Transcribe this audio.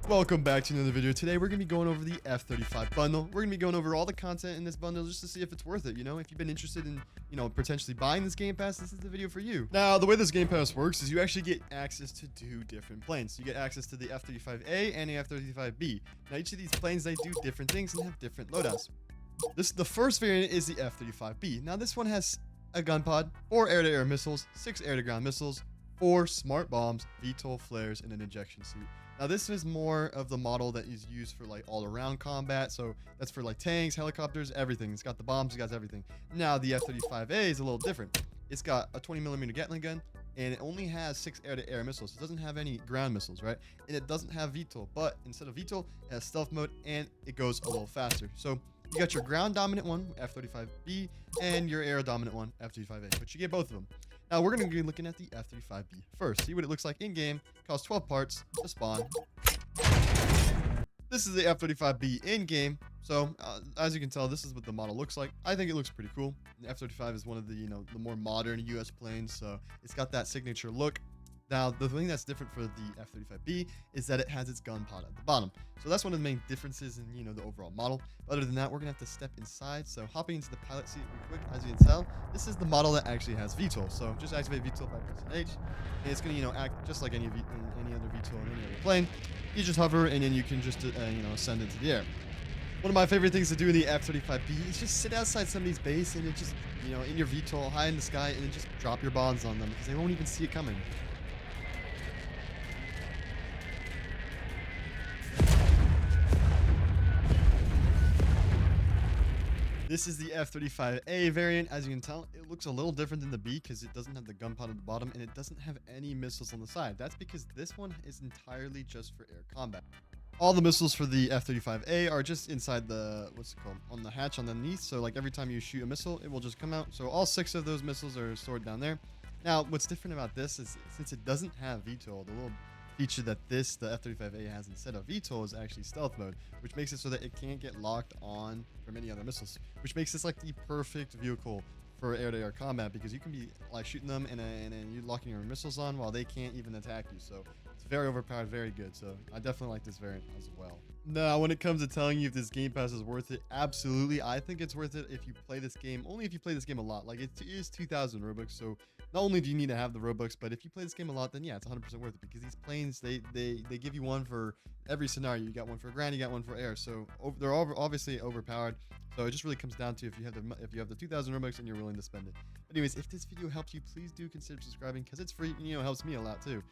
Welcome back to another video. Today we're going to be going over the F-35 bundle. We're going to be going over all the content in this bundle just to see if it's worth it. You know, if you've been interested in, potentially buying this game pass, this is the video for you. Now, the way this game pass works is you actually get access to two different planes. You get access to the F-35A and the F-35B. Now, each of these planes, they do different things and have different loadouts. The first variant is the F-35B. Now, this one has a gun pod, 4 air-to-air missiles, 6 air-to-ground missiles, 4 smart bombs, VTOL flares, and an injection suit. Now, this is more of the model that is used for like all-around combat. So that's for like tanks, helicopters, everything. It's got the bombs, it got everything. Now, the F-35A is a little different. It's got a 20mm Gatling gun, and it only has 6 air-to-air missiles. It doesn't have any ground missiles, right? And it doesn't have VTOL, but instead of VTOL, it has stealth mode, and it goes a little faster. So you got your ground dominant one, F-35B, and your air dominant one, F-35A, but you get both of them. Now, we're going to be looking at the F-35B first. See what it looks like in-game. Costs 12 parts to spawn. This is the F-35B in-game. So, as you can tell, this is what the model looks like. I think it looks pretty cool. The F-35 is one of the, the more modern U.S. planes, so it's got that signature look. Now, the thing that's different for the F-35B is that it has its gun pod at the bottom. So that's one of the main differences in, the overall model. But other than that, we're going to have to step inside. So hopping into the pilot seat real quick, as you can tell, this is the model that actually has VTOL. So just activate VTOL by pressing H. And it's going to, act just like any other VTOL in any other plane. You just hover, and then you can just, ascend into the air. One of my favorite things to do in the F-35B is just sit outside somebody's base and it just, in your VTOL, high in the sky, and then just drop your bombs on them because they won't even see it coming. This is the F-35A variant. As you can tell, it looks a little different than the B because it doesn't have the gun pod at the bottom and it doesn't have any missiles on the side. That's because this one is entirely just for air combat. All the missiles for the F-35A are just inside the, on the hatch underneath. So like every time you shoot a missile, it will just come out. So all 6 of those missiles are stored down there. Now, what's different about this is since it doesn't have VTOL, the little feature that the F-35A has instead of VTOL is actually stealth mode, which makes it so that it can't get locked on from any other missiles, which makes this like the perfect vehicle for air-to-air combat because you can be like shooting them and you're locking your missiles on while they can't even attack you. So it's very overpowered, very good. So I definitely like this variant as well. Now, when it comes to telling you if this game pass is worth it, absolutely. I think it's worth it if you play this game, only if you play this game a lot. Like it is 2,000 Robux, so not only do you need to have the Robux, but if you play this game a lot, then yeah, it's 100% worth it because these planes, they give you one for every scenario. You got one for ground, you got one for air. So they're obviously overpowered. So it just really comes down to if you have the 2,000 Robux and you're willing to spend it. But anyways, if this video helped you, please do consider subscribing because it's free and helps me a lot too.